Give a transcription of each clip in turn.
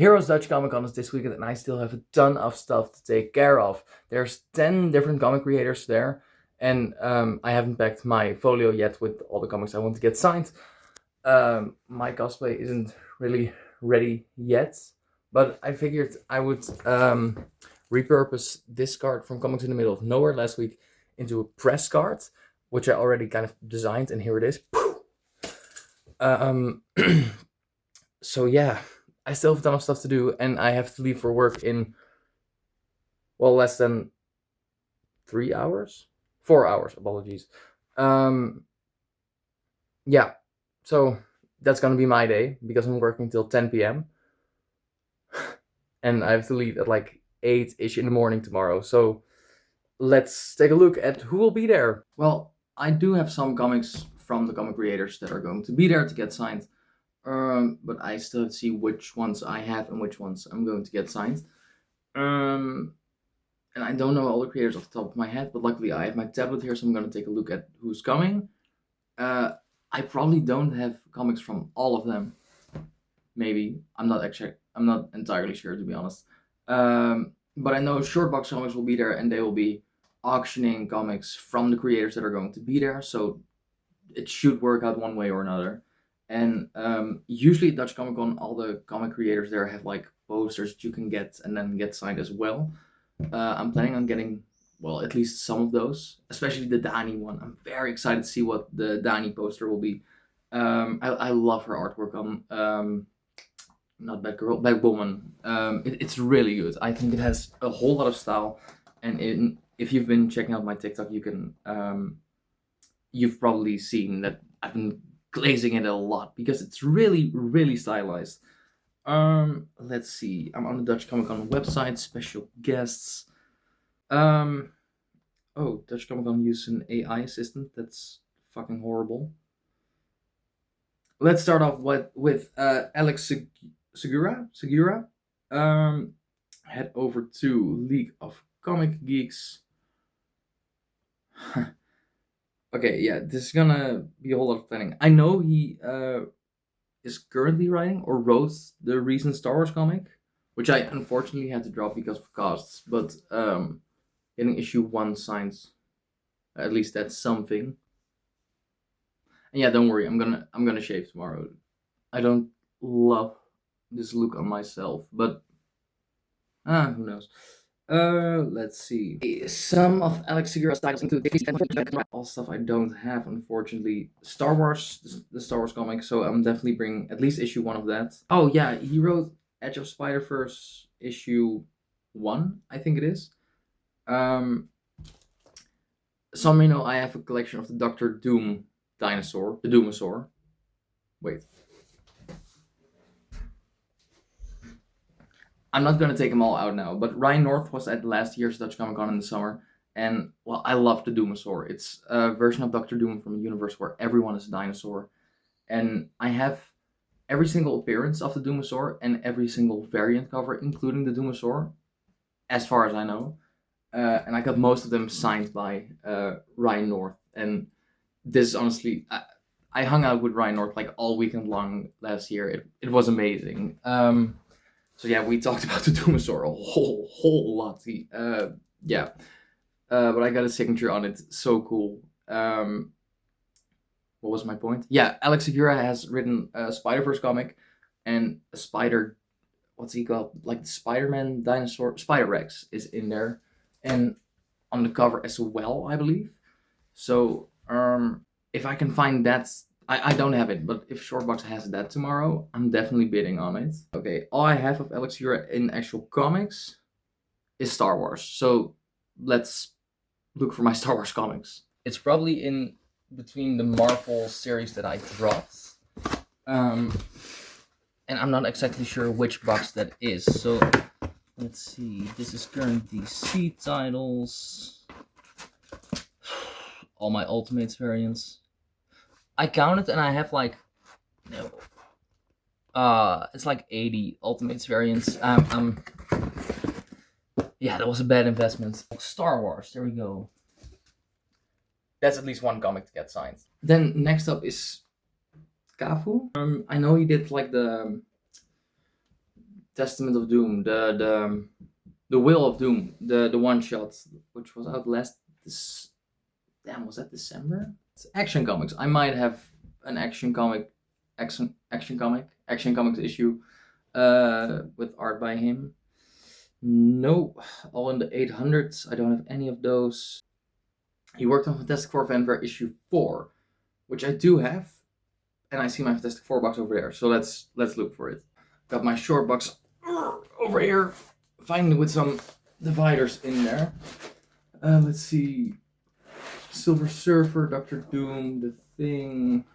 Heroes Dutch Comic Con is this weekend, and I still have a ton of stuff to take care of. There's 10 different comic creators there, and I haven't packed my folio yet with all the comics I want to get signed. My cosplay isn't really ready yet, but I figured I would repurpose this card from Comics in the Middle of Nowhere last week into a press card, which I already kind of designed, and here it is. So yeah, I still have a ton of stuff to do, and I have to leave for work in, well, less than 3 hours? 4 hours, apologies. Yeah, so that's gonna be my day, because I'm working till 10 p.m. and I have to leave at like 8-ish in the morning tomorrow, so let's take a look at who will be there. Well, I do have some comics from the comic creators that are going to be there to get signed, but I still have to see which ones I have and which ones I'm going to get signed. And I don't know all the creators off the top of my head, but luckily I have my tablet here, so I'm going to take a look at who's coming. I probably don't have comics from all of them. Maybe. I'm not entirely sure, to be honest. But I know Shortbox Comics will be there, and they will be auctioning comics from the creators that are going to be there, so it should work out one way or another. And usually at Dutch Comic Con, all the comic creators there have like posters that you can get and then get signed as well. I'm planning on getting, well, at least some of those, especially the Dani one. I'm very excited to see what the Dani poster will be. I love her artwork on not Batgirl, Batwoman. It's really good. I think it has a whole lot of style, and if you've been checking out my TikTok, you've probably seen that I've been glazing it a lot because it's really, really stylized. Let's see. I'm on the Dutch Comic Con website. Special guests. Oh, Dutch Comic Con used an AI assistant. That's fucking horrible. Let's start off with Alex Segura. Head over to League of Comic Geeks. Okay, yeah, this is gonna be a whole lot of planning. I know he is currently writing or wrote the recent Star Wars comic, which I unfortunately had to drop because of costs. But getting issue 1 signed, at least that's something. And yeah, don't worry, I'm gonna shave tomorrow. I don't love this look on myself, but who knows? Let's see. Some of Alex Segura's titles include all stuff I don't have, unfortunately. Star Wars, the Star Wars comic, so I'm definitely bringing at least issue 1 of that. Oh yeah, he wrote Edge of Spider-Verse issue 1, I think it is. Some may know I have a collection of the Doctor Doom dinosaur, the Doomosaur. Wait. I'm not gonna take them all out now, but Ryan North was at last year's Dutch Comic Con in the summer, and well, I love the Doomosaur. It's a version of Doctor Doom from a universe where everyone is a dinosaur, and I have every single appearance of the Doomosaur and every single variant cover, including the Doomosaur, as far as I know, and I got most of them signed by Ryan North. And this is honestly, I hung out with Ryan North like all weekend long last year. It was amazing. So yeah, we talked about the Doomosaur a whole lot. Yeah, but I got a signature on it. So cool. What was my point? Yeah, Alex Segura has written a Spider-Verse comic and a spider. What's he called? Like the Spider-Man dinosaur. Spider-Rex is in there, and on the cover as well, I believe. So if I can find that. I don't have it, but if Shortbox has that tomorrow, I'm definitely bidding on it. Okay, all I have of Alex Segura in actual comics is Star Wars. So let's look for my Star Wars comics. It's probably in between the Marvel series that I dropped. And I'm not exactly sure which box that is. So let's see. This is current DC titles. All my Ultimates variants. I counted and I have like, it's like 80 Ultimates variants. Yeah, that was a bad investment. Star Wars, there we go. That's at least one comic to get signed. Then next up is Cafu. I know he did like the Testament of Doom, the Will of Doom, the one shot, which was out last this. Damn, was that December? It's Action Comics. I might have an Action Comics issue, with art by him. No, all in the 800s. I don't have any of those. He worked on Fantastic Four Fanfare issue 4, which I do have, and I see my Fantastic Four box over there. So let's look for it. Got my short box over here, finally with some dividers in there. Let's see, Silver Surfer, Doctor Doom, The Thing,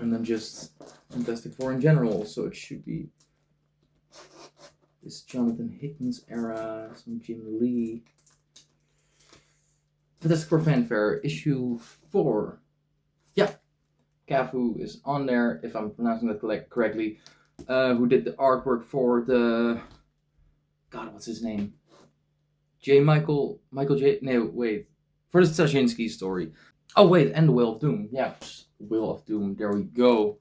and then just Fantastic Four in general. So it should be this Jonathan Hickman's era, some Jim Lee. Fantastic Four Fanfare issue 4. Yeah, Cafu is on there, if I'm pronouncing that correctly. Who did the artwork for the... God, what's his name? Michael J... No, wait. For the Straczynski story. Oh, wait, and the Will of Doom. Yeah, Will of Doom. There we go.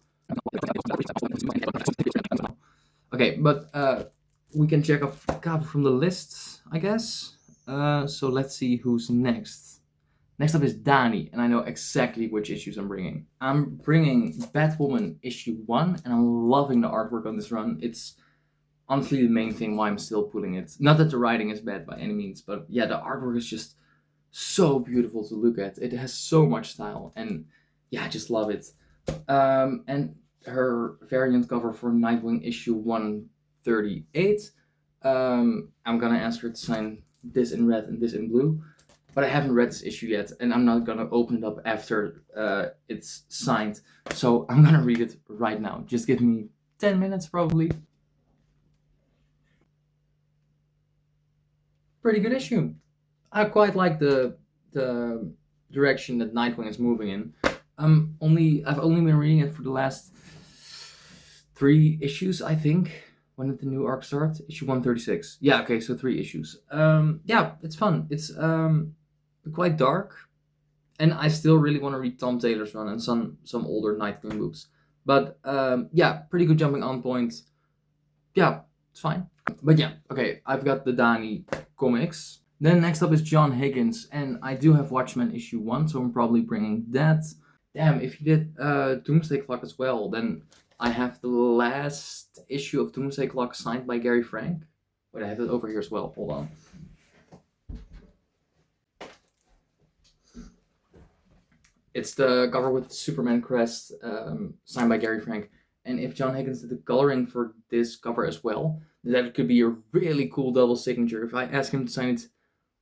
Okay, but we can check off Cafu from the list, I guess. So let's see who's next. Next up is Dani, and I know exactly which issues I'm bringing. I'm bringing Batwoman issue 1, and I'm loving the artwork on this run. It's honestly the main thing why I'm still pulling it. Not that the writing is bad by any means, but yeah, the artwork is just so beautiful to look at. It has so much style, and yeah, I just love it. And her variant cover for Nightwing issue 138. I'm gonna ask her to sign this in red and this in blue. But I haven't read this issue yet, and I'm not gonna open it up after it's signed. So I'm gonna read it right now. Just give me 10 minutes probably. Pretty good issue. I quite like the direction that Nightwing is moving in. I've only been reading it for the last 3 issues, I think. When did the new arc start? Issue 136. Yeah, okay, so 3 issues. Yeah, it's fun. It's quite dark, and I still really want to read Tom Taylor's run and some older Nightwing books. But yeah, pretty good jumping on point. Yeah, it's fine. But yeah, okay, I've got the Dani comics. Then next up is John Higgins, and I do have Watchmen issue 1, so I'm probably bringing that. Damn, if you did Doomsday Clock as well, then I have the last issue of Doomsday Clock signed by Gary Frank. Wait, I have it over here as well. Hold on. It's the cover with the Superman crest, signed by Gary Frank. And if John Higgins did the coloring for this cover as well, that could be a really cool double signature. If I ask him to sign it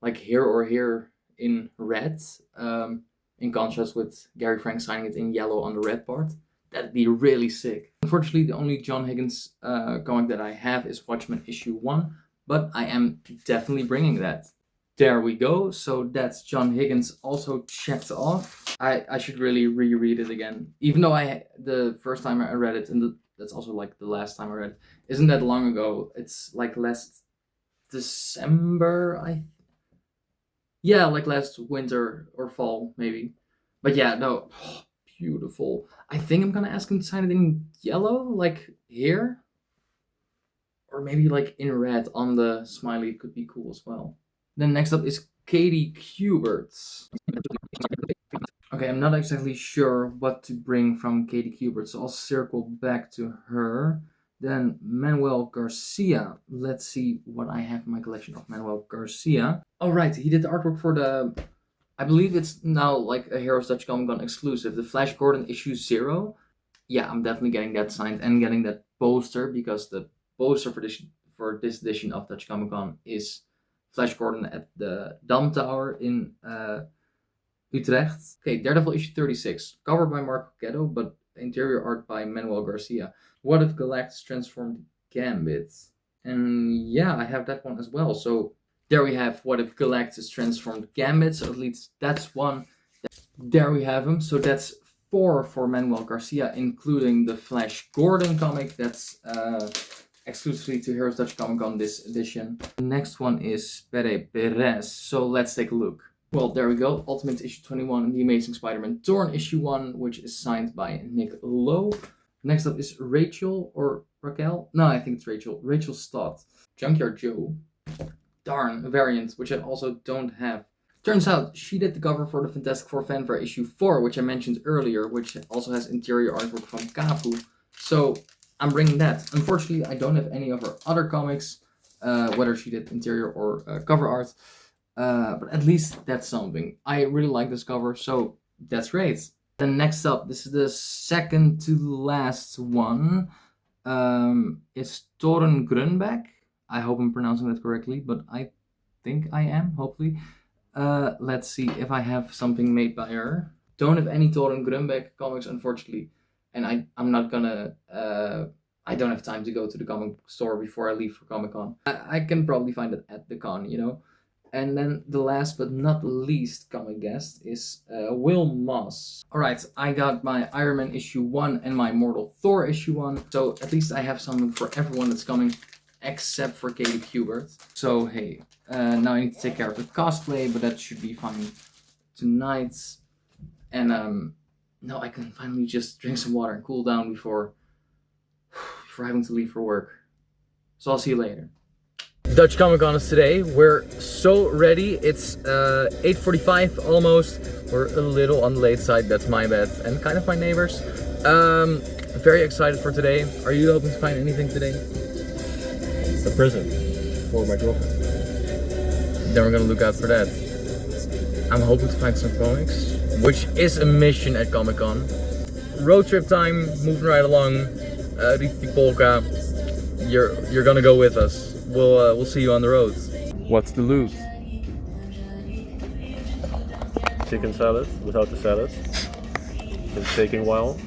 like here or here in red, in contrast with Gary Frank signing it in yellow on the red part, that'd be really sick. Unfortunately, the only John Higgins comic that I have is Watchmen issue 1, but I am definitely bringing that. There we go. So that's John Higgins also checked off. I should really reread it again. Even though the first time I read it, and that's also like the last time I read it, isn't that long ago. It's like last December, yeah, like last winter or fall maybe. But yeah, no, beautiful. I think I'm gonna ask him to sign it in yellow, like here. Or maybe like in red on the smiley could be cool as well. Then next up is Katie Kubert. Okay, I'm not exactly sure what to bring from Katie Kubert, so I'll circle back to her. Then Manuel Garcia. Let's see what I have in my collection of Manuel Garcia. Oh right, he did the artwork for the... I believe it's now like a Heroes Dutch Comic Con exclusive. The Flash Gordon issue 0. Yeah, I'm definitely getting that signed and getting that poster, because the poster for this edition of Dutch Comic Con is Flash Gordon at the Dam Tower in Utrecht. Okay, Daredevil issue 36. Covered by Marco Ghetto, but interior art by Manuel Garcia. What if Galactus transformed Gambit? And yeah, I have that one as well. So there we have What if Galactus transformed Gambit. So at least that's one. There we have him. So that's 4 for Manuel Garcia, including the Flash Gordon comic. That's exclusively to Heroes Dutch Comic Con this edition. The next one is Pere Perez. So let's take a look. Well, there we go. Ultimate issue 21 and The Amazing Spider-Man Torn issue 1, which is signed by Nick Lowe. Next up is Rachel or Raquel. No, I think it's Rachel. Rachel Stott. Junkyard Joe. Darn, a variant, which I also don't have. Turns out she did the cover for the Fantastic Four fanfare issue 4, which I mentioned earlier, which also has interior artwork from Kafu. So I'm bringing that. Unfortunately, I don't have any of her other comics, whether she did interior or cover art. But at least that's something. I really like this cover, so that's great. Then next up, this is the second to last one. It's Toren Grunbeck. I hope I'm pronouncing that correctly, but I think I am, hopefully. Let's see if I have something made by her. Don't have any Toren Grunbeck comics, unfortunately. And I'm not gonna... I don't have time to go to the comic store before I leave for Comic-Con. I can probably find it at the con, you know? And then the last but not least comic guest is Will Moss. Alright, I got my Iron Man issue 1 and my Mortal Thor issue 1. So at least I have something for everyone that's coming, except for Katie Kubert. So hey, now I need to take care of the cosplay, but that should be fine tonight. And now I can finally just drink some water and cool down before having to leave for work. So I'll see you later. Dutch Comic Con is today. We're so ready. It's 8:45 almost. We're a little on the late side. That's my bad and kind of my neighbors. Very excited for today. Are you hoping to find anything today? A present for my girlfriend. Then we're gonna look out for that. I'm hoping to find some comics, which is a mission at Comic Con. Road trip time, moving right along. Riti Polka, you're gonna go with us. We'll see you on the road. What's the loot? Chicken salad without the salad. It's taking a while.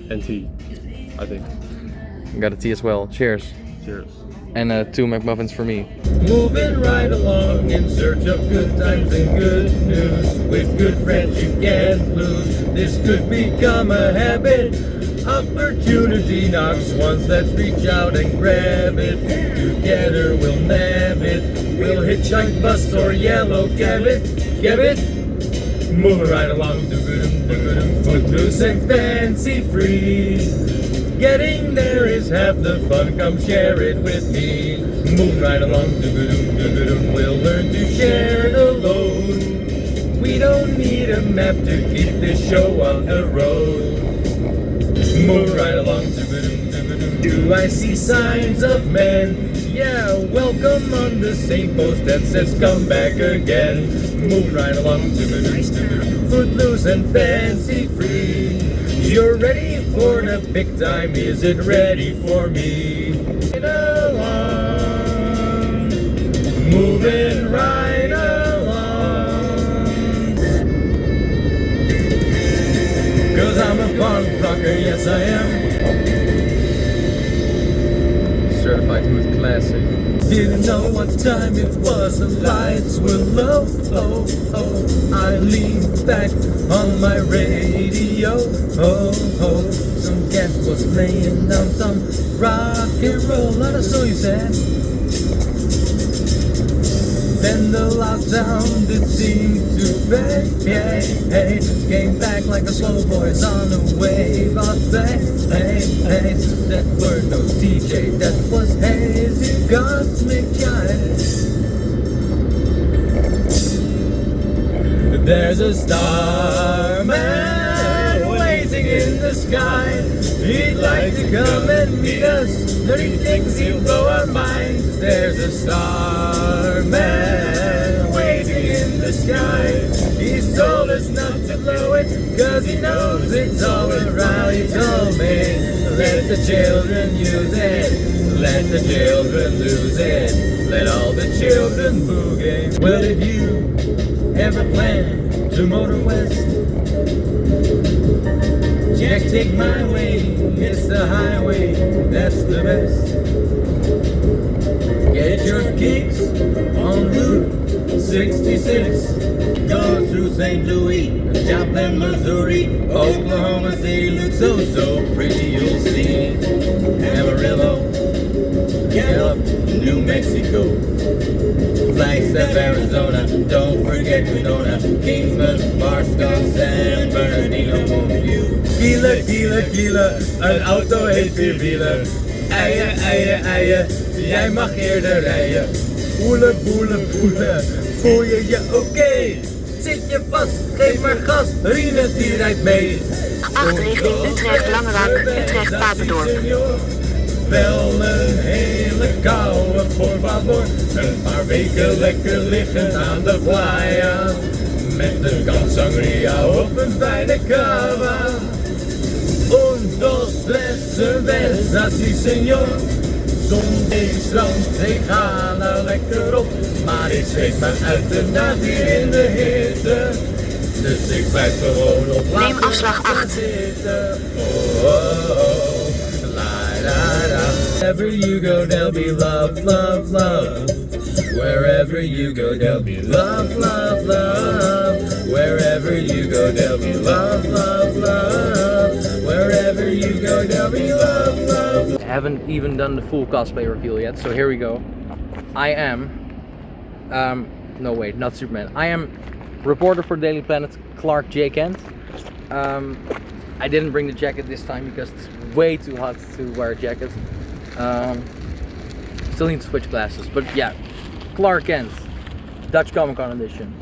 And tea, I think. Got a tea as well. Cheers. Cheers. And 2 McMuffins for me. Moving right along in search of good times and good news. With good friends you can't lose. This could become a habit. Opportunity knocks once, let's reach out and grab it. Together we'll nab it. We'll hitchhike, bus or yellow cab it. Get it? Moving right along, do-go-dum, footloose and fancy free. Getting there is half the fun, come share it with me. Moving right along, do-go-dum, we'll learn to share the load. We don't need a map to keep this show on the road. Move right along, do I see signs of men? Yeah, welcome on the same post that says come back again. Move right along, footloose and fancy free. You're ready for the big time, is it ready for me? Right along, moving right along. 'Cause I'm a punk rocker, yes I am. Certified with classic. Didn't know what time it was, the lights were low. Oh, oh, I leaned back on my radio. Oh, oh, some cat was laying down some rock and roll. Not a so you said. Then the loud sound it seemed to fade. Came back like a slow voice on a wave of faith. That were no DJ, that was hazy cosmic eyes. There's a starman waiting in the sky. He'd like to come and meet us. Dirty things he'll blow our minds. There's a starman waiting in the sky. He's told us not to blow it, 'cause he knows it's all around. He told me, let the children use it, let the children lose it, let all the children boogie. Well, if you ever plan to motor west, Jack, take my way, it's the highway, that's the best. Get your kicks on Route 66. Go through St. Louis, Joplin, Missouri, Oklahoma City looks so pretty, you'll see. Amarillo, Gallup, New Mexico, Flagstaff, Arizona, don't forget Winona, Kingsman, Barstow, San Bernardino, won't you? Feel kielen. Een auto heeft 4 wielen. Eien, jij mag eerder rijden. Boelen, voel je je oké? Zit je vast, geef maar gas, Rienes die rijdt mee. 8 richting Utrecht, Langerak, Utrecht, Papendorp. Wel een hele koude por favor. Een paar weken lekker liggend aan de playa. Met een kan sangria of een fijne cava. Un, dos, tres, cerveza, si señor. Zon, strand, ik ga nou lekker op. Maar ik zweet me uit de naad hier in de hitte. Dus ik blijf gewoon op. Neem afslag 8. Wherever you go, there'll be love, love, love. Wherever you go, there'll be love, love, love. Wherever you go, there'll be love, love, love. Wherever you go, there'll be love, love. I haven't even done the full cosplay reveal yet, so here we go. I am, no wait, not Superman. I am reporter for Daily Planet, Clark J. Kent. I didn't bring the jacket this time because it's way too hot to wear a jacket. Still need to switch glasses, but yeah, Clark Kent, Dutch Comic Con edition.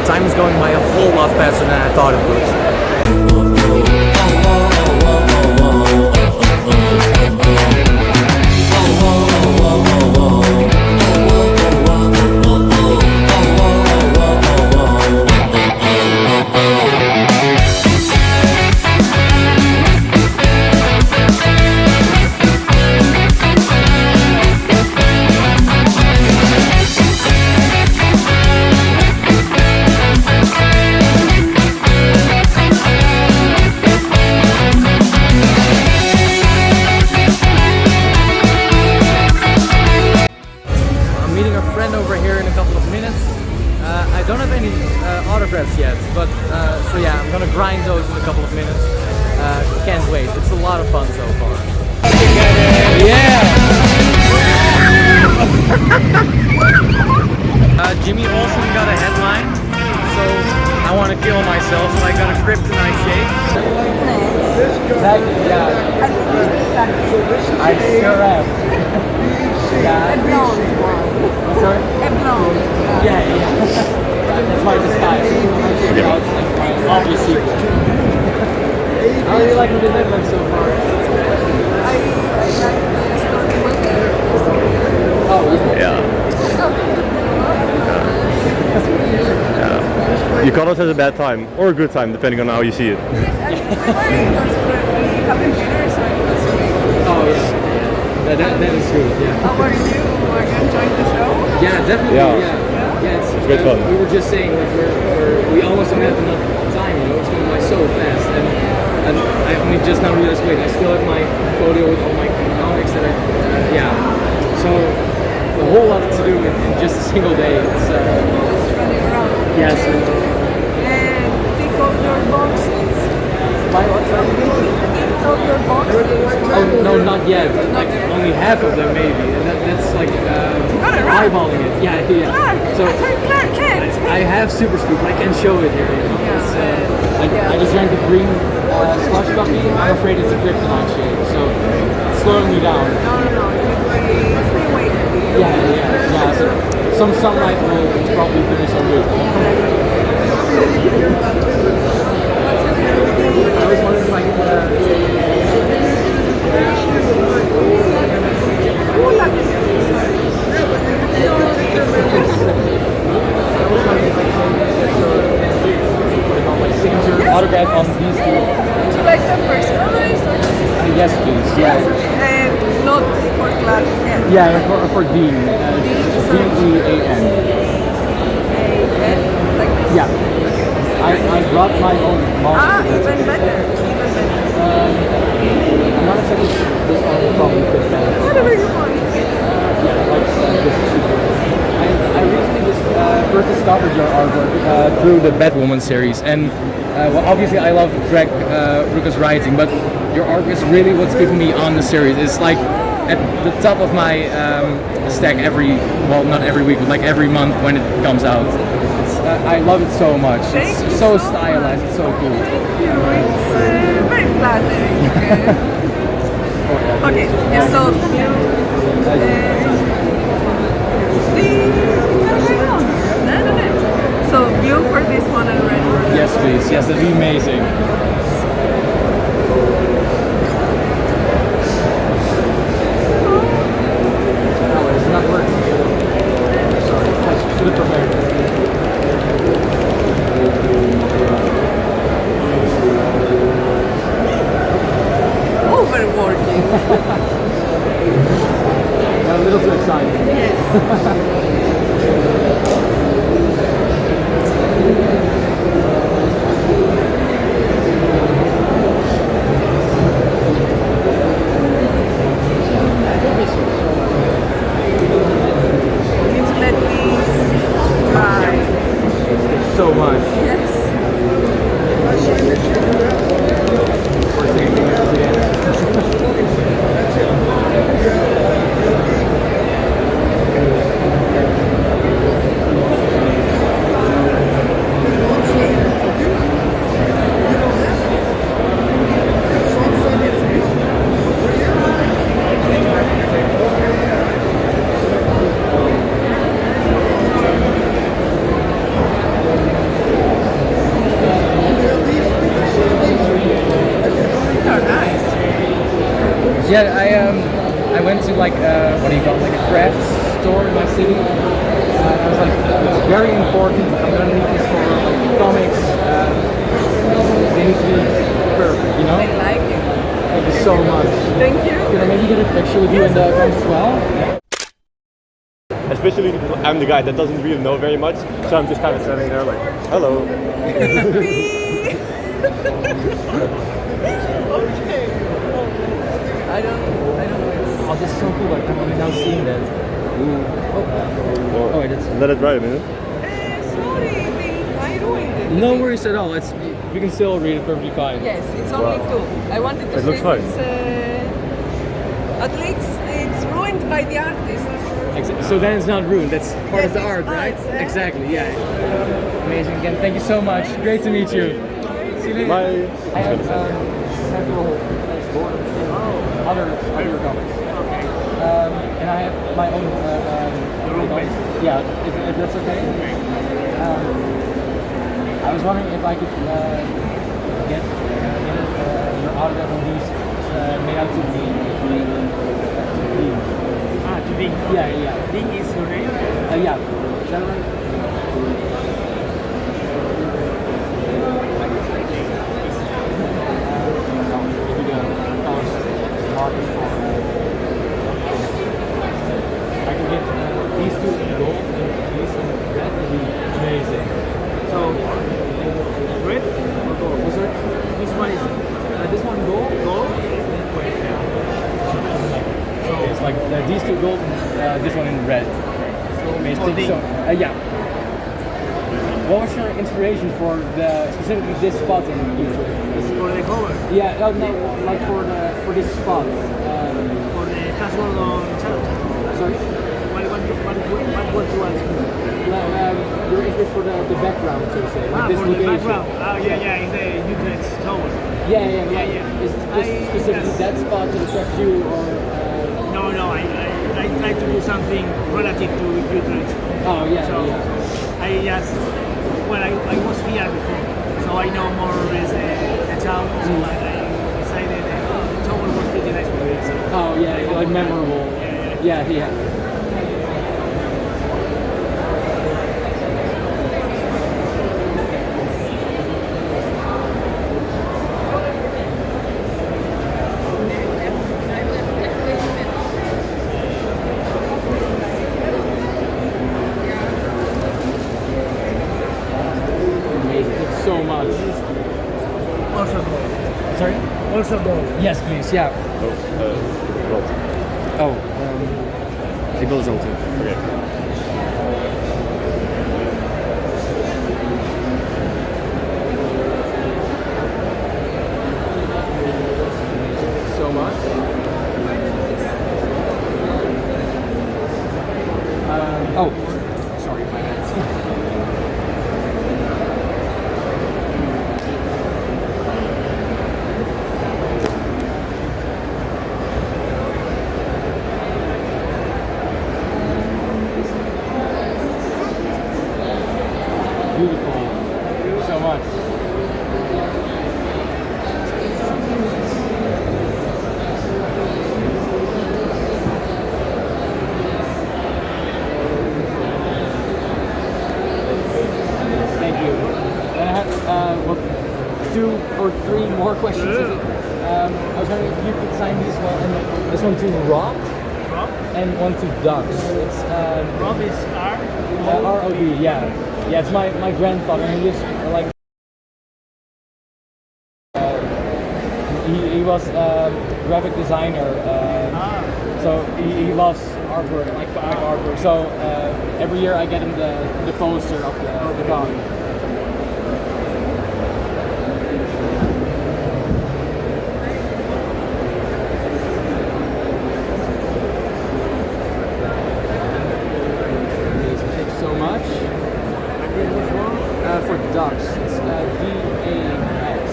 time is going by a whole lot faster than I thought it would. meeting a friend over here in a couple of minutes. I don't have any autographs yet, but so yeah, I'm gonna grind those in a couple of minutes. Can't wait. It's a lot of fun so far. Yeah. Jimmy Olsen got a headline, so I want to kill myself. So I got a kryptonite shake. Exactly. Yeah. I sure am. Yeah. A blonde one. Sorry. A blonde. Yeah, yeah. That's my disguise. It's like my obvious secret. How do you like the Netherlands so far? I like the weather. Oh, Yeah. You call it as a bad time or a good time, depending on how you see it. Yes, and we have a dinner, so it was great. Oh yeah. That is good. Yeah. How are you? Are you enjoying the show? Yeah, definitely. Yeah. Yeah, it's great fun. We were just saying like we almost don't have enough time. You know, it's going by so fast, and I only just now realized. Wait, I still have my folio with all my comics that yeah. So a whole lot to do in just a single day. It's Just running around. yes. And pick up your boxes. My what? Pick up your boxes. Oh no, not yet. Like only half of them maybe, and that's like eyeballing it. Yeah, yeah. So Clark Kent. I have super speed, but I can't show it here. You know? Yeah. I just drank the green slush coffee. I'm afraid it's a kryptonite shake, so it's slowing me down. No. Stay away from me. Yeah. So some sunlight will probably do me some good. I was wondering if I could. Autograph on these two. Would you like them personalized or just Yes, please. Yes. and not for Clark Kent? Yeah, for Dean. D-E-A-N. Like this? Yeah. I brought my own monster. Even better. I'm not exactly sure this one will probably fit better. Whatever you want. Yeah, like this is super. I recently first discovered your artwork through the Batwoman series, and well, obviously I love Greg Rucka's writing, but your artwork is really what's keeping me on the series. It's like at the top of my stack not every week, but like every month when it comes out. I love it so much. Thank you It's so so stylized. It's so cool. Thank you. It's very flattering. Okay, yeah, so so blue for this one and red for Yes, please. Yes, that'd be amazing. Oh, it's not working. Sorry, I should have prepared. overworking. A little too excited. Yes. So much. Yes. We're thinking Yeah, I went to like what do you call it, like a craft store in my city. I was like, it's very important. I'm gonna need this for like comics. They need to be perfect, you know. I like it. Thank you so much. Thank you. Can I maybe get a picture with you in the comics as well? Especially because I'm the guy that doesn't really know very much, so I'm just kind of standing there like, hello. Okay. I don't know. It's Oh, this is so cool. Like, I'm now seeing that. Oh, wait, it's... Let it dry a minute. Sorry, I ruined it. No worries at all. It's we can still read it perfectly fine. Yes, it's only Wow. 2. I wanted to It looks say fine. it's at least it's ruined by the artist. So then it's not ruined. That's part of Yes, the it's art, right? art, yeah. Exactly. Yeah. Amazing. Again, thank you so much. Great to meet you. See you later. Bye. I have several other comics. And I have my own. Your own base. Yeah, if that's okay. I was wondering if I could get your autograph on these made out to me. To Ding. Yeah. Ding is your name? Yeah. Gentlemen. I can get these two in gold and these in red would be amazing. So, red or gold? Was there? This one is This one gold? gold. So it's like these two gold and this one in red. So amazing. for Ding. Yeah. What was your inspiration for specifically this spot in YouTube? For the cover. Yeah, no, like for this spot. For the Cash Gordon challenge. Sorry. What was you asking? Your interest for the background, so to say, like this For the location. background. Yeah, in the Utrecht tower. Yeah. Is this specifically yes. that spot that attracts you, or? No, I try to do something relative to Utrecht. Oh yeah, So yeah. I just, I was here before, so I know more or less the town. So I decided the tower was pretty nice for me. So Oh yeah, like memorable. Yeah. Amazing. Thanks so much. also gold. Sorry? Also gold. Yes, please. Yeah. Rood. Ik wil zo toe. Okay. So much. Sorry, my bad. Beautiful. Thank you so much. Thank you. And I have 2 or 3 more questions. I was wondering if you could sign this one and this one to Rob Rob? and one to Dogs. It's Rob is R. R-O-B, yeah. Yeah, it's my grandfather. He lives like he was graphic designer. So he loves artwork, like artwork. So every year I get him the poster of the dog. Thanks so much. For ducks, it's D-A-X.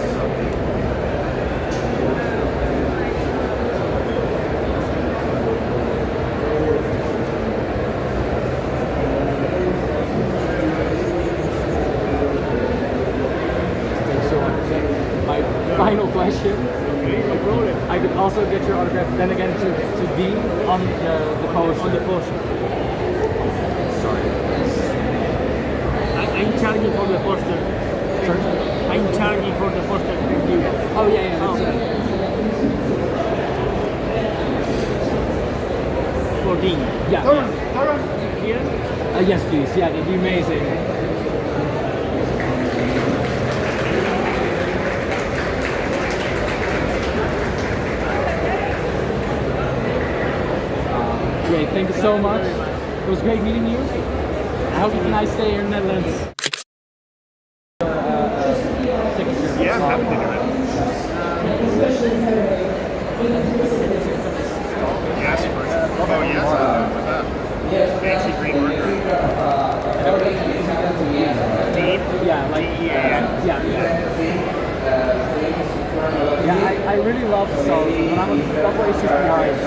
Thanks so much. My final question. Okay, no problem. I could also get your autograph then again to Dean on the poster. On the poster. Sorry. I'm charging for the poster. Sorry? I'm charging for the poster. Thank you. Oh yeah, that's For Dean. yeah. Here? Yes, please. Yeah, that'd be amazing. Great. Thank you so much. It was great meeting you. I hope you have a nice day here in the Netherlands. Signature. Yeah, I'm happy to do it. Yes, for sure. Oh, yes. Fancy green marker. Dean? Yeah, like D-E-A-N? yeah. Yeah, I really love the song, but I'm a couple issues behind. So,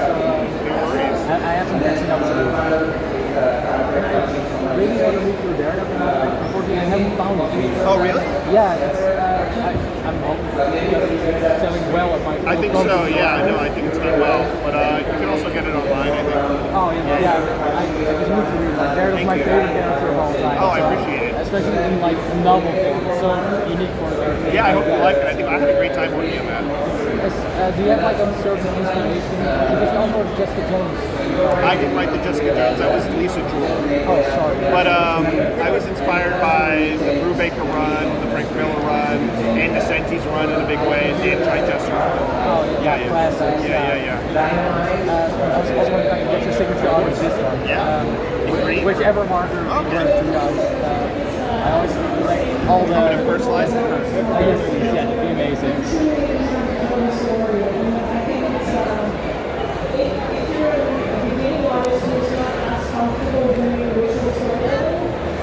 No worries. I have some catching up to do. And I really want to move through there, but unfortunately I haven't found it. Oh, really? Yeah, it's, I'm hoping it's selling well at my I think so, yeah. No, I think it's doing well. But you can also get it online, I think. Oh, yeah. I just moved to read it. Gyarados is my favorite character of all time. Oh, I appreciate it. Especially in like novel form. It's so unique for a character. Yeah, I hope you like it. I think I had a great time working on that. Do you have like a certain inspiration? Because you also wrote Jessica Jones. I didn't write the Jessica Jones. That was Lisa Jewell. Oh, sorry. But I was inspired by the Brubaker run, the Frank Miller run, and the Sentis run in a big way, and Dan Chichester's run. Oh, yeah, classics. Yeah. I was also wondering if I could get your signature on this one. Yeah. Green? Whichever marker works for you guys. I always like all the... I'm going to personalize it? Yes, please. Yeah, it'd be amazing.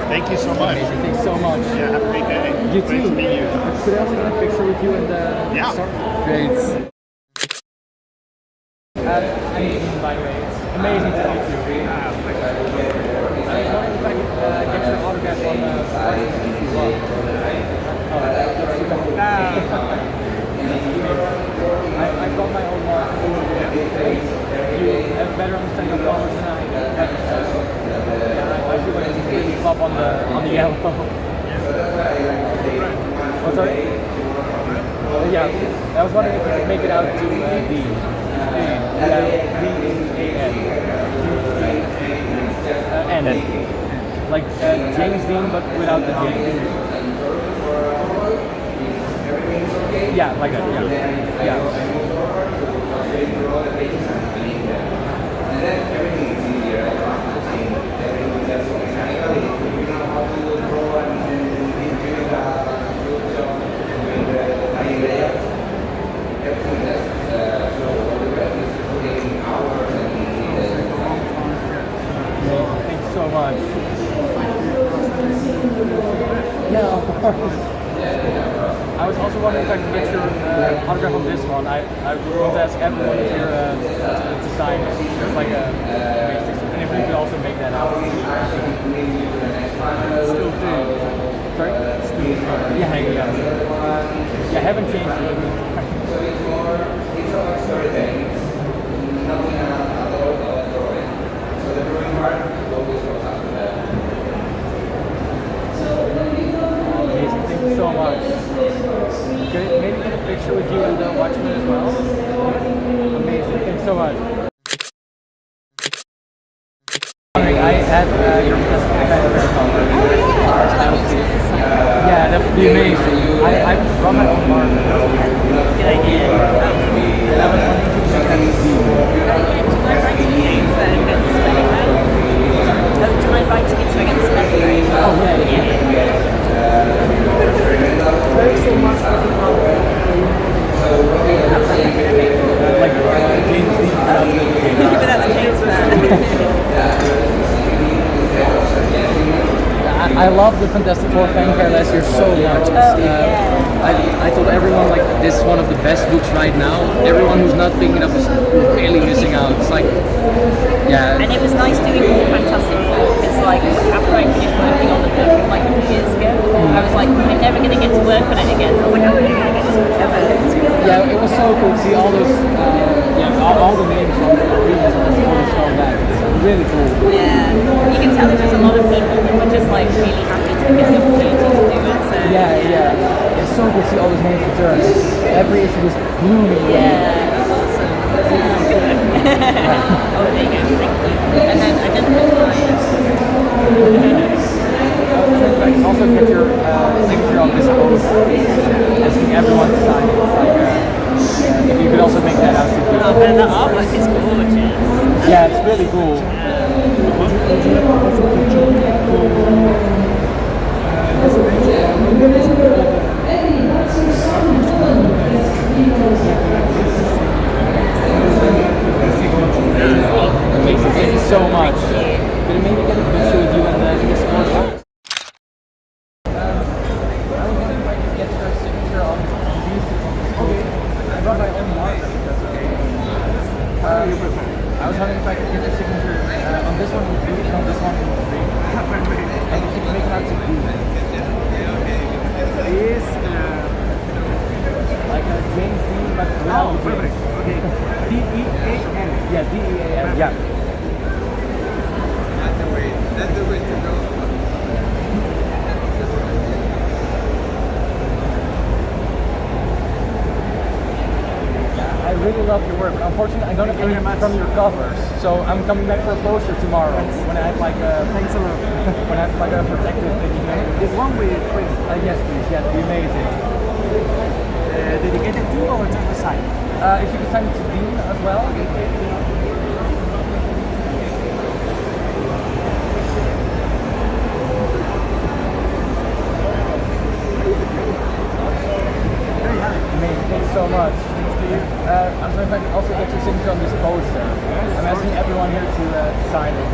Thank you so much. Amazing. Thanks so much. Yeah, have a great day. You Nice too. to meet you. Could I also get a picture with you and Yeah. Great. I'm Ethan, by the way. It's amazing to meet you. I was wondering if I could get your autograph on if you want. Oh, that's too bad. I got my own mark. You have a better understanding of colors than I do. I feel like it's really club on the yellow. What's that? Yeah, I was wondering if you could make it out to D. N. Like James Dean, but without the James. Yeah, like that, yeah. Thanks so much. Yeah, of course. I was also wondering if I could get your autograph on this one. I want to ask everyone here to sign it. It's like a basic. And if you could also make that out. Still do. Sorry? Still. Yeah, haven't changed Amazing, thank you so much. Can I maybe get a picture with you and the Watchmen as well? Amazing, thanks so much. I had your yeah, that would be amazing. I brought my own mark. Good idea. And I was wondering if you could have a deal. Do you mind writing it so I get the celebrity? Oh, yeah. Thanks so much for the compliment. Like James Dean Without the James man. I love the Fantastic Four fanfare last year so much. I told everyone like this is one of the best books right now. Everyone who's not picking it up is really missing out. It's like, yeah. And it was nice doing more Fantastic Four because like after I finished working on the book like a few years ago, I was like, I'm never going to get to work on it again. I was like, I'm never going to get to work ever. Yeah, it was so cool to see all those, all the names on the previous ones show back. It's really cool. Yeah, you can tell there's a lot of people that were just like really happy to get the opportunity to do it. So Yeah. It's so cool to see all those names return. Every issue was blooming. yeah, that's awesome. Oh, there you go. Thank you. And then I didn't Also get your signature on this post, asking everyone to sign it. Like, if you could also make that out to people. Oh, but the artwork is gorgeous. Yeah, it's really cool. love your work, but unfortunately I don't have any from your covers. So I'm coming back for a poster tomorrow when I have like a thanks a lot. When I have like a protective thing. This one with Chris. Yes, please. Yeah, it'd be amazing. Did you get it too or just the sign? If you could send it to Dean as well. Amazing, thanks so much. Thanks to you. I'm wondering if I can also get your signature on this poster. I'm asking everyone here to sign it.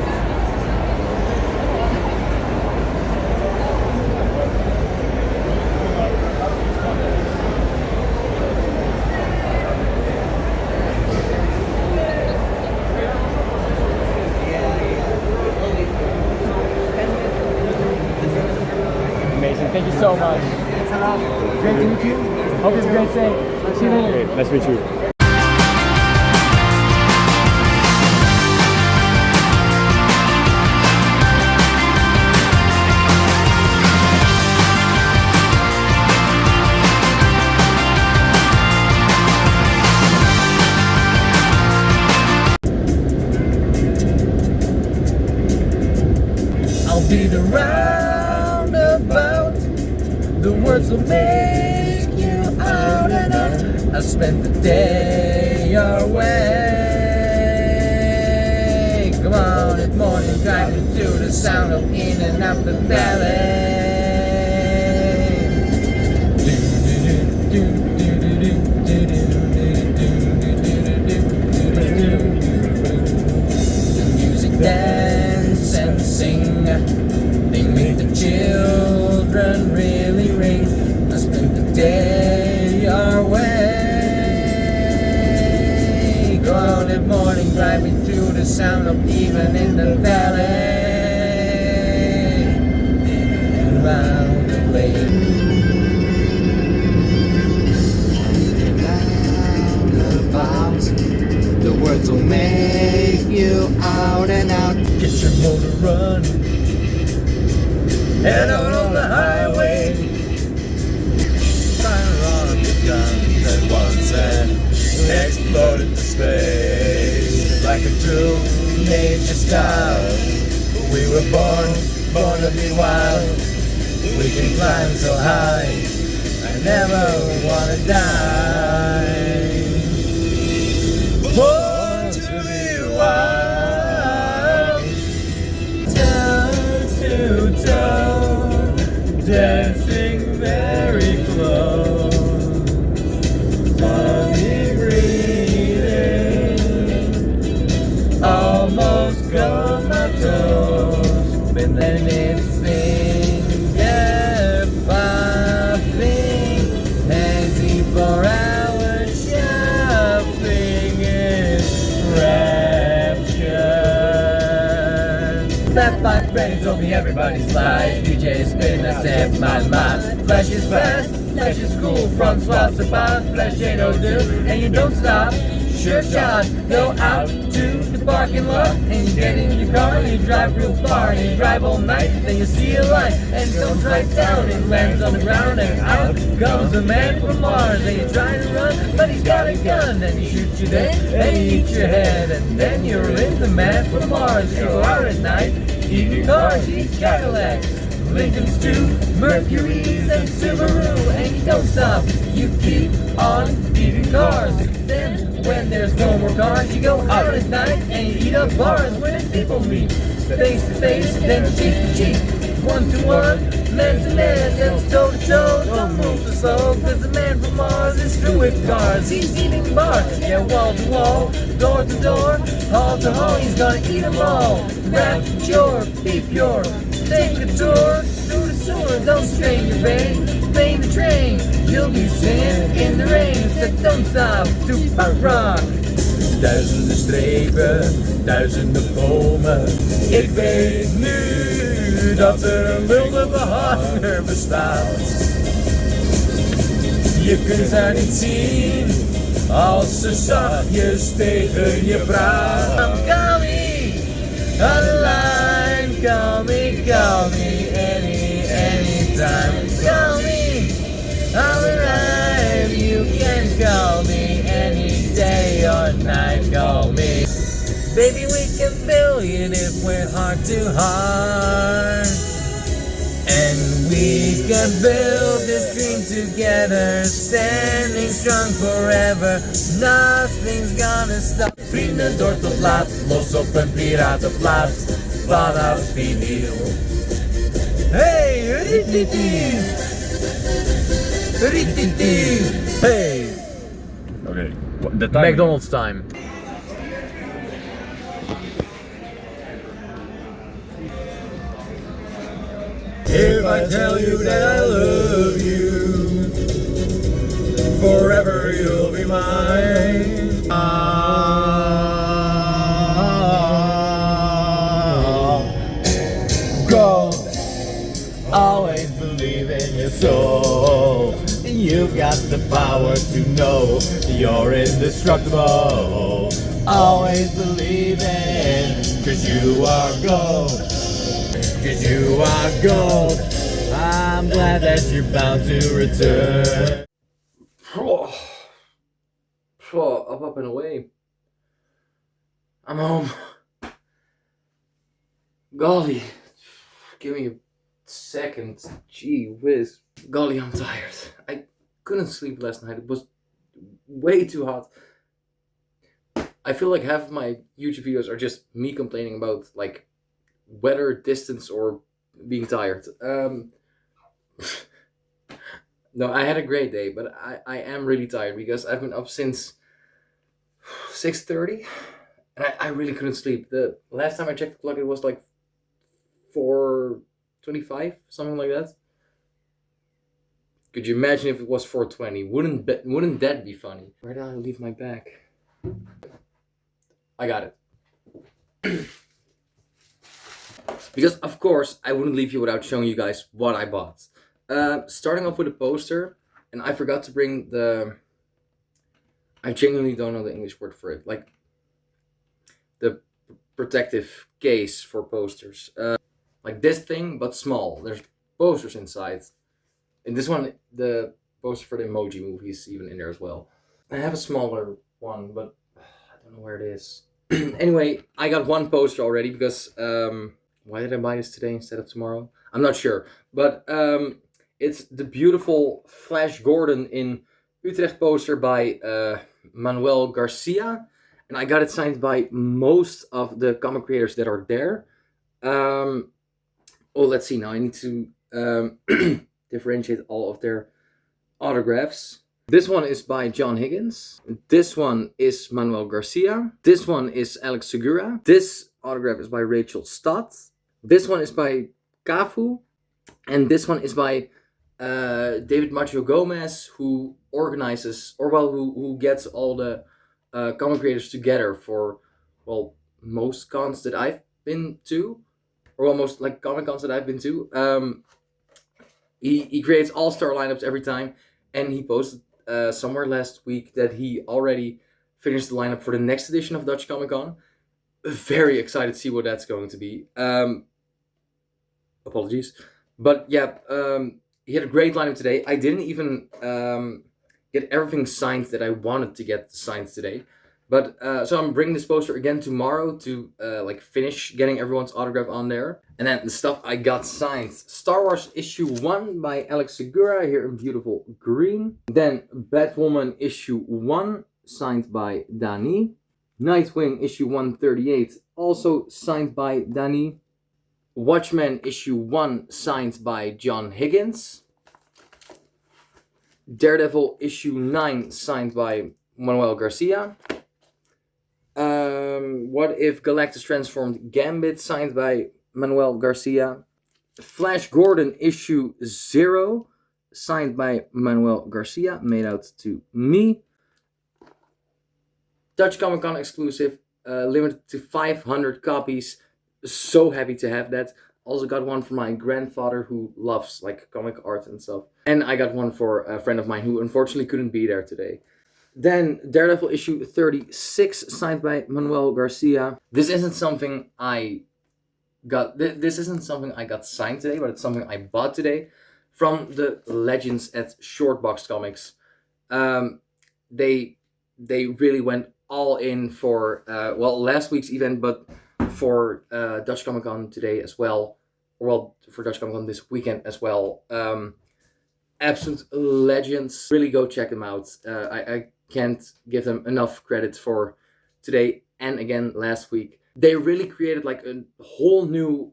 Amazing, thank you so much. Thanks a lot. Great to meet you. Hope you have a great day. See you later. Great, nice to meet you. I'll be the roundabout. The words will make you out and out. I spent the day your way. Come on, it's morning, driving to the sound of in and out the valley. The music dance and sing. They make the children really ring. I spent the day our way. Go out at morning, driving through the sound of even in the valley. And round the way. The words will make you out and out. Get your motor running. Head out on the highway. Fire on the gun that once had exploded to space. Like a true nature's child. We were born to be wild. We can climb so high. I never wanna die. Born to be wild. Toe to toe, dancing very close. Body breathing, almost comatose. But then it's finger popping, handsy for hours shopping in rapture. That my friend told me everybody's life. DJ spin, I said my mind. Flash is fast, flash is cool. From swaps to pop, flash ain't no do. And you don't stop, sure shot. Go out to the parking lot and you get in your car and you drive real far. And you drive all night, then you see a light and it comes right down. It lands on the ground and out comes a man from Mars. And you're trying to run, but he's got a gun. And he shoots you dead and he eats your head. And then you're in the man from Mars. You go out at night, eating cars, eat Cadillacs, Lincolns too, Mercuries and Subaru. And you don't stop, you keep on eating cars. Then when there's no more cars, you go out at night and you eat up bars where the people meet. Face to face, then cheek to cheek. 1 to 1, man to man, then toe to toe. Don't move so slow, cause the man from Mars is through with cars. He's eating bars, yeah, wall to wall, door to door, hall to hall. He's gonna eat them all. Grab your, be pure, take a tour through the sewer. Don't strain your vein, plane the train. You'll be singing in the rain. Said don't stop to punk rock. Duizenden strepen, duizenden bomen. Ik weet nu dat er een wilde behanger bestaat. Je kunt haar niet zien als ze zachtjes tegen je praat. Call me on the line, call me anytime. Call me, I'll arrive. You can call me any day. Baby, we can billion if we're heart to heart. And we can build this dream together, standing strong forever. Nothing's gonna stop. Vrienden door tot laat, los op een piratenplaat vanaf vinyl. Hey, rititi, rititi, hey. Okay, the time. McDonald's time. If I tell you that I love you, forever you'll be mine. Go, always believe in your soul. You've got the power to know you're indestructible. Always believe in, 'cause you are gold. 'Cause you are gold. I'm glad that you're bound to return. Up and away. I'm home. Golly. Give me a second. Gee whiz. Golly, I'm tired. I couldn't sleep last night. It was way too hot. I feel like half of my YouTube videos are just me complaining about like weather, distance, or being tired. No, I had a great day, but I am really tired because I've been up since 6:30 and I really couldn't sleep. The last time I checked the clock it was like 4:25, something like that. Could you imagine if it was 4:20? Wouldn't that be funny? Where did I leave my bag? I got it. Because of course I wouldn't leave you without showing you guys what I bought. Starting off with a poster, and I forgot to bring the... I genuinely don't know the English word for it. Like the protective case for posters. Like this thing, but small. There's posters inside. And this one, the poster for the Emoji Movie is even in there as well. I have a smaller one, but I don't know where it is. Anyway, I got one poster already because... why did I buy this today instead of tomorrow? I'm not sure. But it's the beautiful Flash Gordon in Utrecht poster by Manuel Garcia. And I got it signed by most of the comic creators that are there. Oh, let's see now. I need to differentiate all of their autographs. This one is by John Higgins. This one is Manuel Garcia. This one is Alex Segura. This autograph is by Rachel Stott. This one is by Cafu. And this one is by David Macho Gomez, who organizes, or well, who gets all the comic creators together for, well, most cons that I've been to, or almost like comic cons that I've been to. He creates all-star lineups every time, and he posted somewhere last week that he already finished the lineup for the next edition of Dutch Comic Con. Very excited to see what that's going to be. Apologies. But yeah, he had a great lineup today. I didn't even get everything signed that I wanted to get signed today. But so I'm bringing this poster again tomorrow to like finish getting everyone's autograph on there. And then the stuff I got signed. Star Wars issue 1 by Alex Segura here in beautiful green. Then Batwoman issue 1 signed by Dani. Nightwing issue 138 also signed by Dani. Watchmen issue 1 signed by John Higgins. Daredevil issue 9 signed by Manuel Garcia. What If Galactus Transformed Gambit signed by Manuel Garcia. Flash Gordon issue 0 signed by Manuel Garcia, made out to me. Dutch Comic Con exclusive, limited to 500 copies. So happy to have that. Also got one for my grandfather who loves like comic art and stuff. And I got one for a friend of mine who unfortunately couldn't be there today. Then Daredevil issue 36 signed by Manuel Garcia. This isn't something I got. This isn't something I got signed today, but it's something I bought today from the legends at Shortbox Comics. They really went all in for last week's event, but for Dutch Comic Con today as well. Well, for Dutch Comic Con this weekend as well. Absolute legends. Really go check them out. I can't give them enough credit for today and again last week. They really created like a whole new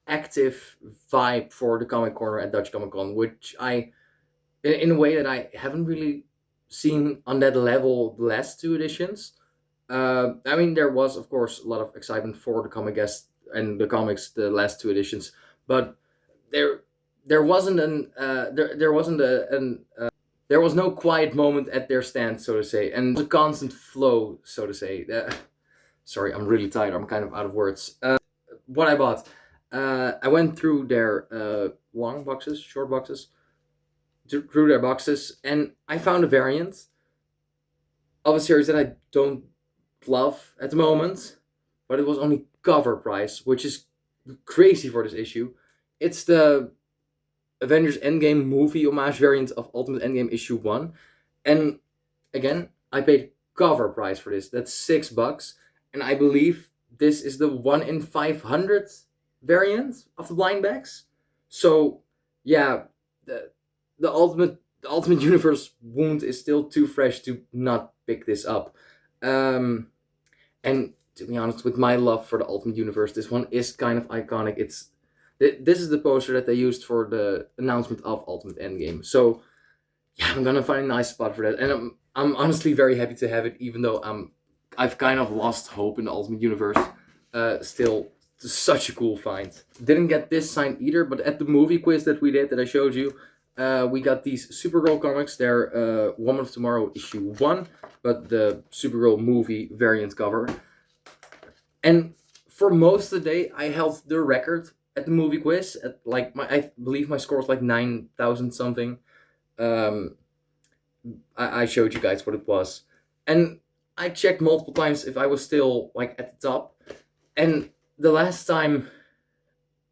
active vibe for the Comic Corner at Dutch Comic Con, which in a way that I haven't really seen on that level the last two editions. I mean, there was of course a lot of excitement for the comic guests and the comics the last two editions, but there wasn't there was no quiet moment at their stand, so to say, and a constant flow, so to say. Sorry, I'm really tired. I'm kind of out of words. What I bought, I went through their long boxes, short boxes, through their boxes, and I found a variant of a series that I don't love at the moment, but it was only cover price, which is crazy for this issue. It's the Avengers Endgame movie homage variant of Ultimate Endgame issue 1. And again, I paid cover price for this. That's $6. And I believe this is the 1 in 500 variant of the blind bags. So yeah, the Ultimate Universe wound is still too fresh to not pick this up. And to be honest, with my love for the Ultimate Universe, this one is kind of iconic. This is the poster that they used for the announcement of Ultimate Endgame. So yeah, I'm gonna find a nice spot for that, and I'm honestly very happy to have it, even though I've kind of lost hope in the Ultimate Universe. Still, such a cool find. Didn't get this signed either, but at the movie quiz that we did, that I showed you, we got these Supergirl comics. They're Woman of Tomorrow issue 1, but the Supergirl movie variant cover. And for most of the day, I held the record at the movie quiz. At like I believe my score was like 9,000 something. I showed you guys what it was, and I checked multiple times if I was still like at the top. And the last time,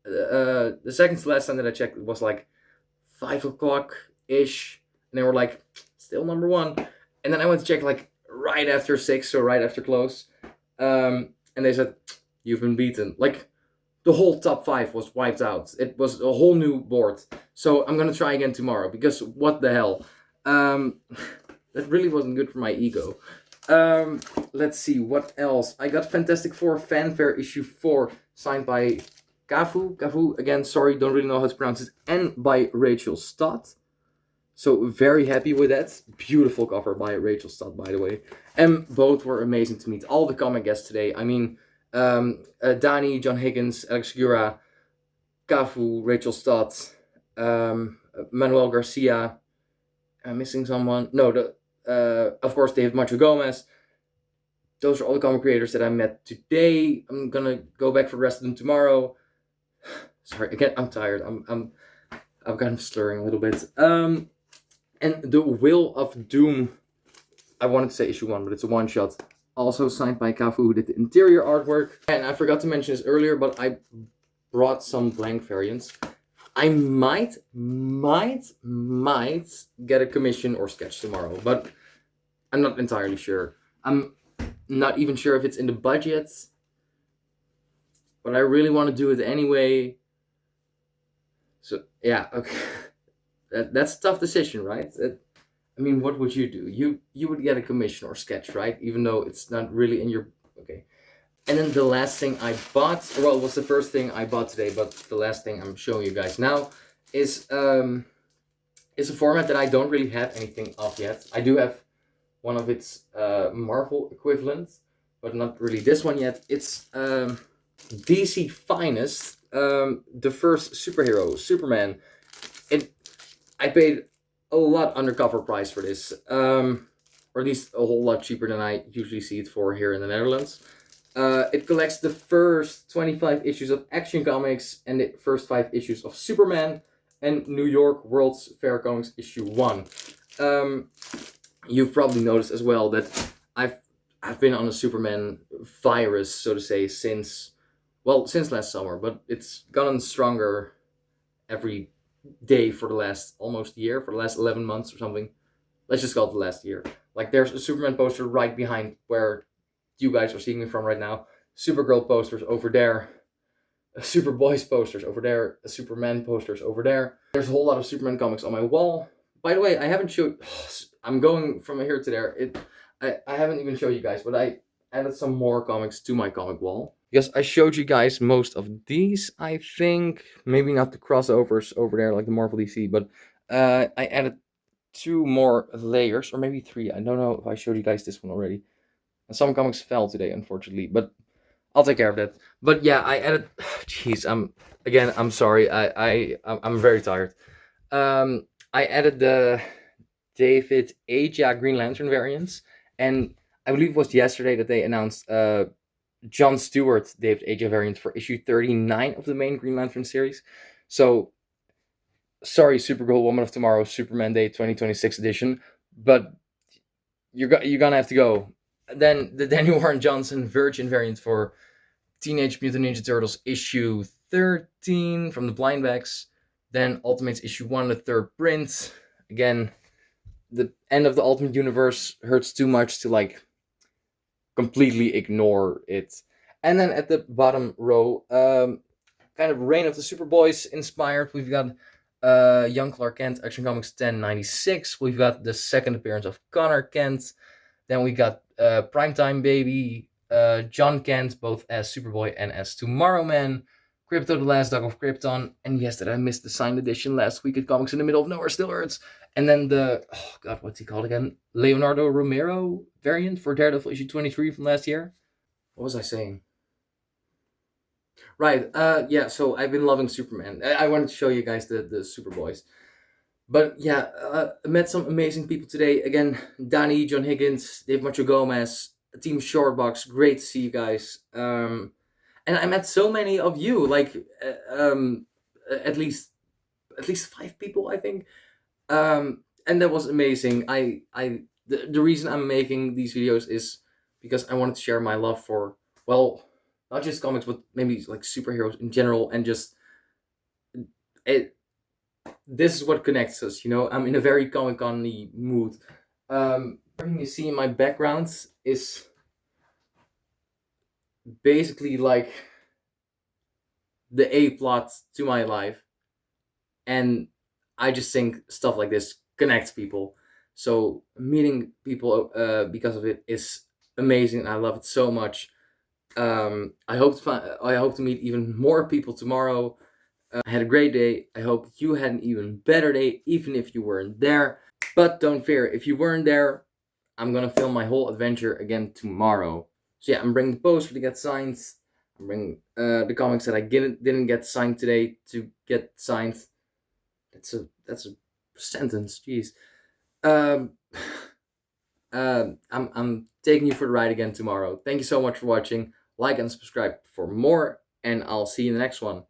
the second to last time that I checked, it was like 5 o'clock ish, and they were like still number 1. And then I went to check like right after 6, so right after close, and they said you've been beaten. Like, the whole top 5 was wiped out. It was a whole new board. So I'm gonna try again tomorrow, because what the hell? That really wasn't good for my ego. Let's see, what else? I got Fantastic Four Fanfare issue 4, signed by Cafu, again, sorry, don't really know how to pronounce it, and by Rachel Stott. So very happy with that. Beautiful cover by Rachel Stott, by the way. And both were amazing to meet. All the comic guests today, I mean, Danny, John Higgins, Alex Gura, Cafu, Rachel Stott, Manuel Garcia. I'm missing someone. No, of course, David Macho Gomez. Those are all the comic creators that I met today. I'm gonna go back for the rest of them tomorrow. Sorry, again, I'm tired. I'm kind of slurring a little bit. And the Will of Doom. I wanted to say issue 1, but it's a one-shot. Also signed by Cafu, who did the interior artwork. And I forgot to mention this earlier, but I brought some blank variants. I might get a commission or sketch tomorrow, but I'm not entirely sure. I'm not even sure if it's in the budget, but I really want to do it anyway. So yeah, okay. That's a tough decision, right? I mean, what would you do? You would get a commission or sketch, right? Even though it's not really in your... Okay. And then the last thing I bought, well, it was the first thing I bought today, but the last thing I'm showing you guys now is a format that I don't really have anything of yet. I do have one of its Marvel equivalents, but not really this one yet. It's DC Finest, the first superhero, Superman. I paid a lot under cover price for this, or at least a whole lot cheaper than I usually see it for here in the Netherlands. It collects the first 25 issues of Action Comics and the first 5 issues of Superman and New York World's Fair Comics issue 1. You've probably noticed as well that I've been on a Superman virus, so to say, since last summer, but it's gotten stronger every day for the last almost year, for the last 11 months or something. Let's just call it the last year. Like, there's a Superman poster right behind where you guys are seeing me from right now. Supergirl posters over there. Superboys posters over there. Superman posters over there. There's a whole lot of Superman comics on my wall. By the way, I haven't showed. I'm going from here to there. I haven't even showed you guys, but I added some more comics to my comic wall. Because I showed you guys most of these, I think. Maybe not the crossovers over there, like the Marvel DC, but I added 2 more layers, or maybe 3. I don't know if I showed you guys this one already. And some comics fell today, unfortunately, but I'll take care of that. But yeah, I added. Jeez, I'm sorry. I'm very tired. I added the David Aja Green Lantern variants, and I believe it was yesterday that they announced John Stewart David Aja variant for issue 39 of the main Green Lantern series. So sorry, Supergirl Woman of Tomorrow, Superman Day 2026 edition, but you're gonna have to go. Then the Daniel Warren Johnson Virgin variant for Teenage Mutant Ninja Turtles issue 13 from the Blindbacks. Then Ultimates issue 1, the 3rd print. Again, the end of the Ultimate Universe hurts too much to like completely ignore it. And then at the bottom row, kind of Reign of the Superboys inspired. We've got Young Clark Kent, Action Comics 1096. We've got the second appearance of Connor Kent. Then we got Primetime Baby, John Kent, both as Superboy and as Tomorrow Man. Crypto, the Last Dog of Krypton. And yes, that I missed the signed edition last week at Comics in the Middle of Nowhere Still Hurts. And then the, oh god, what's he called again? Leonardo Romero variant for Daredevil issue 23 from last year. What was I saying? Right, yeah, so I've been loving Superman. I wanted to show you guys the Superboys. But yeah, I met some amazing people today. Again, Danny, John Higgins, Dave Macho Gomez, Team Shortbox. Great to see you guys. And I met so many of you, like at least 5 people, I think. And that was amazing. The reason I'm making these videos is because I wanted to share my love for, well, not just comics, but maybe like superheroes in general, and just this is what connects us, you know. I'm in a very Comic-Con-y mood. Everything you see in my background is basically like the A plot to my life, and I just think stuff like this connects people. So meeting people because of it is amazing. I love it so much. I hope to meet even more people tomorrow. I had a great day. I hope you had an even better day, even if you weren't there. But don't fear, if you weren't there, I'm gonna film my whole adventure again tomorrow. So yeah, I'm bringing the poster to get signed. I'm bringing the comics that I didn't get signed today to get signed. That's a sentence, jeez. I'm taking you for the ride again tomorrow. Thank you so much for watching. Like and subscribe for more, and I'll see you in the next one.